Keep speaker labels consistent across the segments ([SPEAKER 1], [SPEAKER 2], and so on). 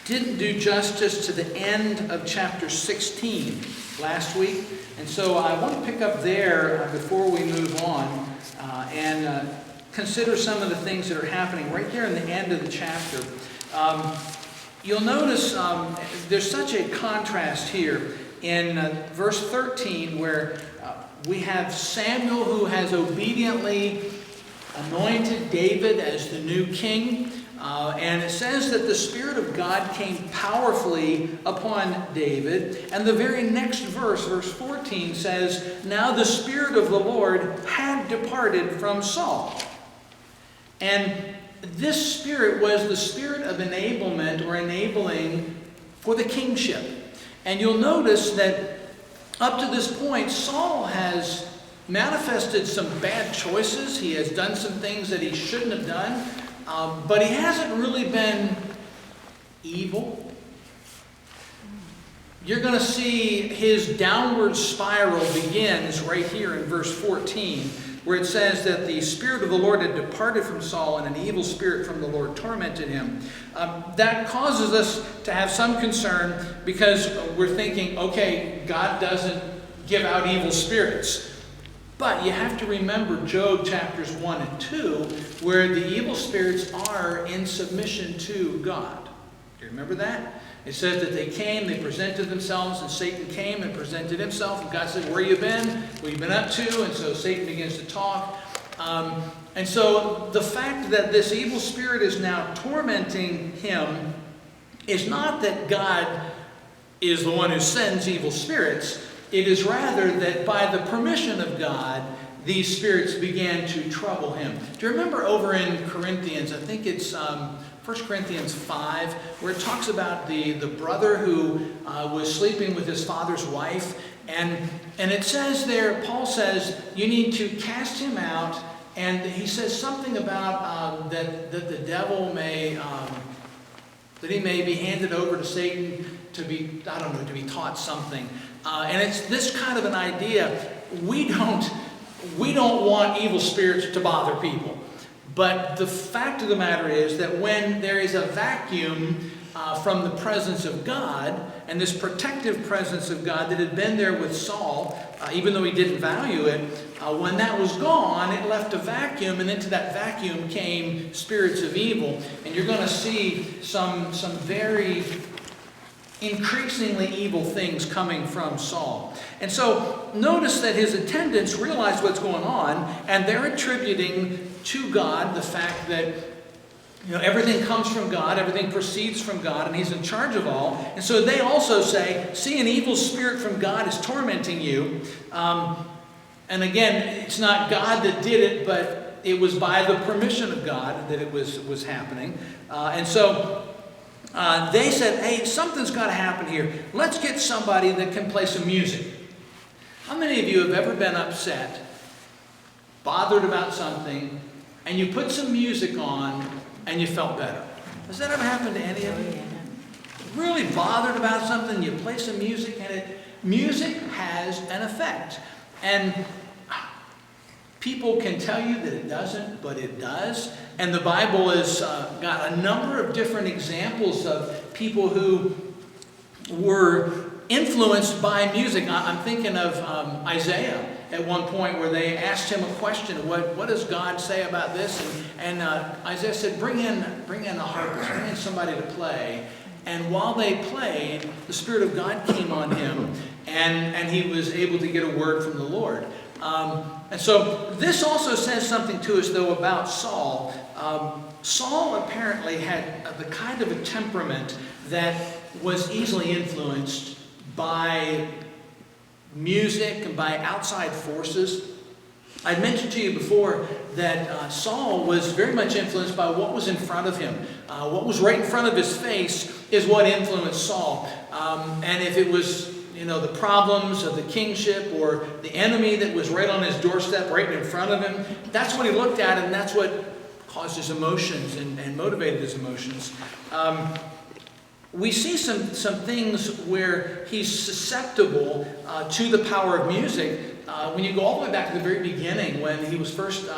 [SPEAKER 1] Didn't do justice to the end of chapter 16 last week, and so I want to pick up there before we move on and consider some of the things that are happening right there in the end of the chapter. You'll notice there's such a contrast here in verse 13 where we have Samuel who has obediently anointed David as the new king. And it says that the Spirit of God came powerfully upon David. And the very next verse, verse 14, says, "Now the Spirit of the Lord had departed from Saul." And this Spirit was the Spirit of enablement or enabling for the kingship. And you'll notice that up to this point, Saul has manifested some bad choices. He has done some things that he shouldn't have done. But he hasn't really been evil. You're going to see his downward spiral begins right here in verse 14, where it says that the Spirit of the Lord had departed from Saul and an evil spirit from the Lord tormented him. That causes us to have some concern because we're thinking, okay, God doesn't give out evil spirits. But you have to remember Job chapters 1 and 2, where the evil spirits are in submission to God. Do you remember that? It says that they came, they presented themselves, and Satan came and presented himself. And God said, "Where you been? What you been up to?" And so Satan begins to talk. And so the fact that this evil spirit is now tormenting him is not that God is the one who sends evil spirits. It is rather that by the permission of God, these spirits began to trouble him. Do you remember over in Corinthians, I think it's 1 Corinthians 5, where it talks about the brother who was sleeping with his father's wife. And it says there, Paul says, you need to cast him out. And he says something about that the devil may, that he may be handed over to Satan to be, I don't know, to be taught something. And it's this kind of an idea. We don't want evil spirits to bother people. But the fact of the matter is that when there is a vacuum from the presence of God, and this protective presence of God that had been there with Saul, even though he didn't value it, when that was gone, it left a vacuum, and into that vacuum came spirits of evil. And you're going to see some very increasingly evil things coming from Saul. And so notice that his attendants realize what's going on, and they're attributing to God the fact that everything comes from God, everything proceeds from God, and he's in charge of all. And so they also say, see, an evil spirit from God is tormenting you. And again, it's not God that did it, but it was by the permission of God that it was happening. And so they said, hey, something's got to happen here. Let's get somebody that can play some music. How many of you have ever been upset, bothered about something, and you put some music on and you felt better? Has that ever happened to any of you? Really bothered about something, you play some music, and music has an effect. And people can tell you that it doesn't, but it does. And the Bible has got a number of different examples of people who were influenced by music. I'm thinking of Isaiah at one point where they asked him a question, what does God say about this? And Isaiah said, bring in a harpist, bring in somebody to play. And while they played, the Spirit of God came on him, and he was able to get a word from the Lord. And so this also says something to us, though, about Saul. Saul apparently had the kind of a temperament that was easily influenced by music and by outside forces. I mentioned to you before that Saul was very much influenced by what was in front of him. What was right in front of his face is what influenced Saul. And if it was the problems of the kingship or the enemy that was right on his doorstep, right in front of him, that's what he looked at, and that's what caused his emotions and motivated his emotions. We see some things where he's susceptible to the power of music. When you go all the way back to the very beginning, when he was first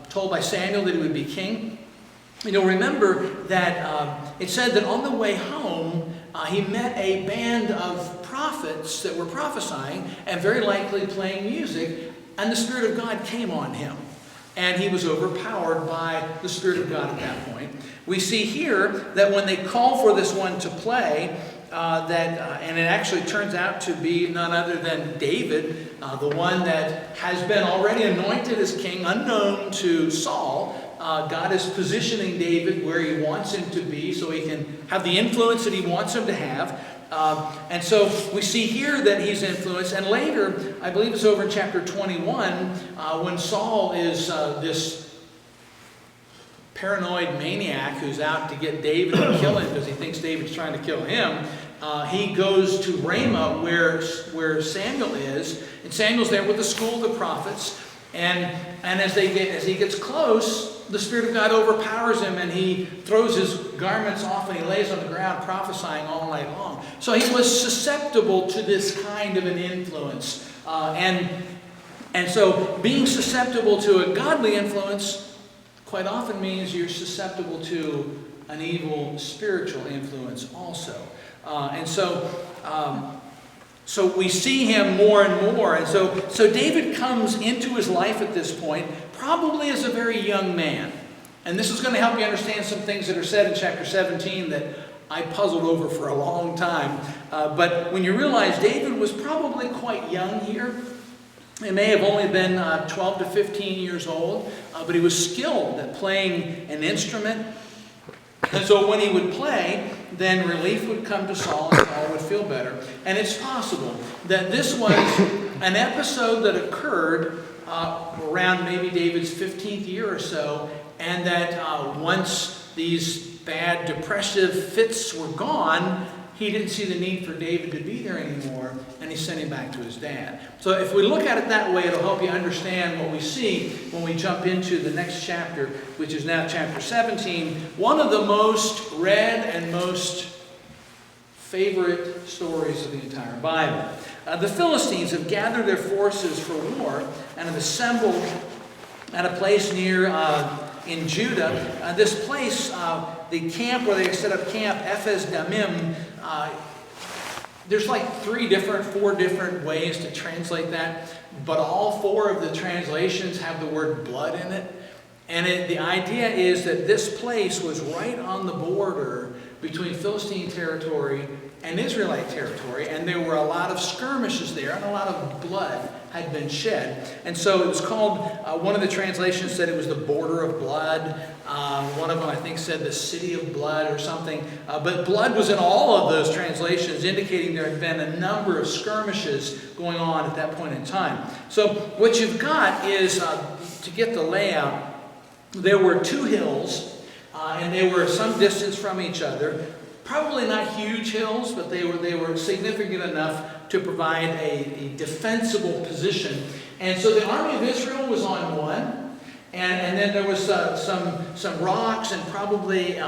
[SPEAKER 1] told by Samuel that he would be king, You'll remember that it said that on the way home, he met a band of prophets that were prophesying and very likely playing music, and the Spirit of God came on him. And he was overpowered by the Spirit of God at that point. We see here that when they call for this one to play, and it actually turns out to be none other than David, the one that has been already anointed as king, unknown to Saul. God is positioning David where he wants him to be so he can have the influence that he wants him to have. And so we see here that he's influenced. And later, I believe it's over in chapter 21, when Saul is this paranoid maniac who's out to get David and kill him because he thinks David's trying to kill him. He goes to Ramah where Samuel is, and Samuel's there with the school of the prophets. And as he gets close, the Spirit of God overpowers him, and he throws his garments off and he lays on the ground prophesying all night long. So he was susceptible to this kind of an influence. And so being susceptible to a godly influence quite often means you're susceptible to an evil spiritual influence also. So we see him more and more. And so David comes into his life at this point, probably as a very young man. And this is going to help you understand some things that are said in chapter 17 that I puzzled over for a long time. But when you realize David was probably quite young here, he may have only been 12 to 15 years old, but he was skilled at playing an instrument. And so when he would play, then relief would come to Saul and Saul would feel better. And it's possible that this was an episode that occurred around maybe David's 15th year or so, and that once these bad depressive fits were gone, he didn't see the need for David to be there anymore, and he sent him back to his dad. So if we look at it that way, it'll help you understand what we see when we jump into the next chapter, which is now chapter 17, one of the most read and most favorite stories of the entire Bible. The Philistines have gathered their forces for war and have assembled at a place near in Judah. This place, the camp where they set up camp, Ephes Damim, there's like four different ways to translate that, but all four of the translations have the word blood in it. And the idea is that this place was right on the border between Philistine territory and Israelite territory, and there were a lot of skirmishes there, and a lot of blood had been shed. And so it was called, one of the translations said it was the border of blood. One of them, I think, said the city of blood or something. But blood was in all of those translations, indicating there had been a number of skirmishes going on at that point in time. So what you've got is, to get the layout, there were two hills, and they were some distance from each other. Probably not huge hills, but they were significant enough to provide a defensible position. And so the army of Israel was on one, and then there was some rocks and probably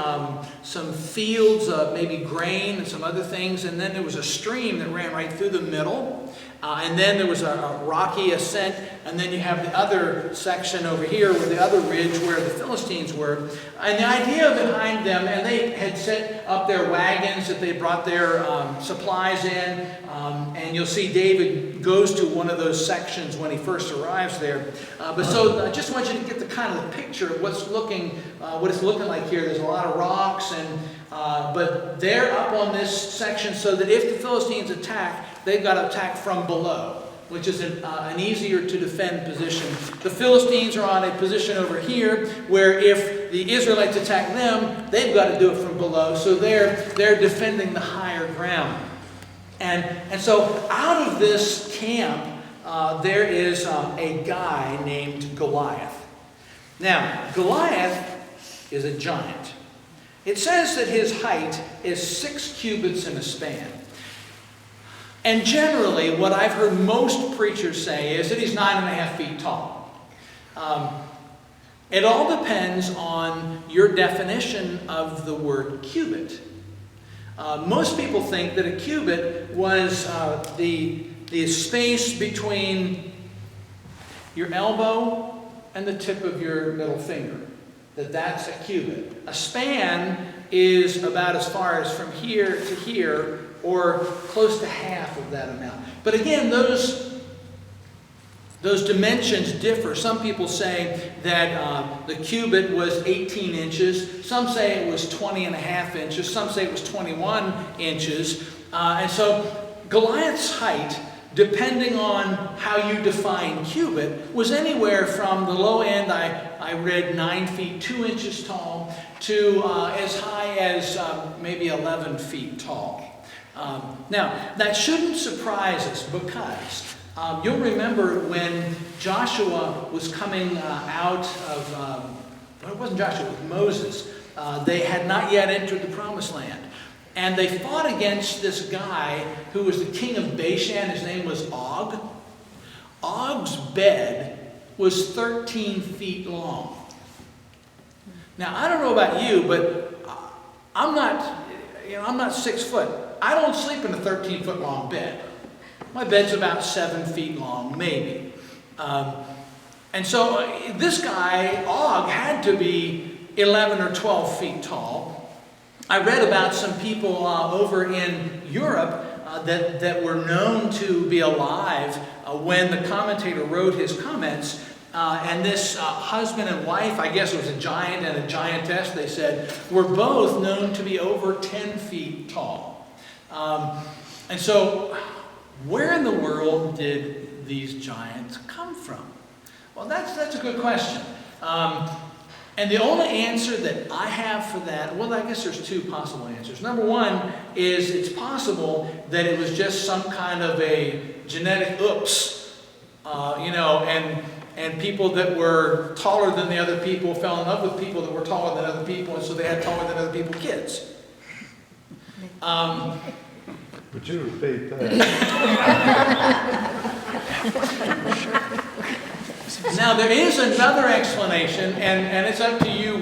[SPEAKER 1] some fields of maybe grain and some other things. And then there was a stream that ran right through the middle. And then there was a rocky ascent, and then you have the other section over here with the other ridge where the Philistines were. And the idea behind them, and they had set up their wagons that they brought their supplies in, and you'll see David goes to one of those sections when he first arrives there. But so I just want you to get the kind of the picture of what it's looking like here. There's a lot of rocks, but they're up on this section so that if the Philistines attack, they've got to attack from below, which is an easier to defend position. The Philistines are on a position over here where if the Israelites attack them, they've got to do it from below. So they're defending the higher ground. And so out of this camp, there is a guy named Goliath. Now, Goliath is a giant. It says that his height is 6 cubits in a span. And generally, what I've heard most preachers say is that he's 9.5 feet tall. It all depends on your definition of the word cubit. Most people think that a cubit was the space between your elbow and the tip of your middle finger. that's a cubit. A span is about as far as from here to here, or close to half of that amount. But again, those dimensions differ. Some people say that the cubit was 18 inches. Some say it was 20 and a half inches. Some say it was 21 inches. And so Goliath's height, depending on how you define cubit, was anywhere from the low end, I read 9 feet 2 inches tall, to as high as maybe 11 feet tall. Now, that shouldn't surprise us, because you'll remember when Joshua was coming out of, well, it wasn't Joshua, it was Moses. They had not yet entered the Promised Land. And they fought against this guy who was the king of Bashan. His name was Og. Og's bed was 13 feet long. Now, I don't know about you, but I'm not 6 foot. I don't sleep in a 13-foot long bed. My bed's about 7 feet long, maybe. And so this guy, Og, had to be 11 or 12 feet tall. I read about some people over in Europe that were known to be alive when the commentator wrote his comments. And this husband and wife, I guess it was a giant and a giantess, they said, were both known to be over 10 feet tall. And so, where in the world did these giants come from? Well, that's a good question. And the only answer that I have for that, well, I guess there's two possible answers. Number one is it's possible that it was just some kind of a genetic oops, and people that were taller than the other people fell in love with people that were taller than other people, and so they had taller than other people kids.
[SPEAKER 2] Would you repeat that?
[SPEAKER 1] Now, there is another explanation, and it's up to you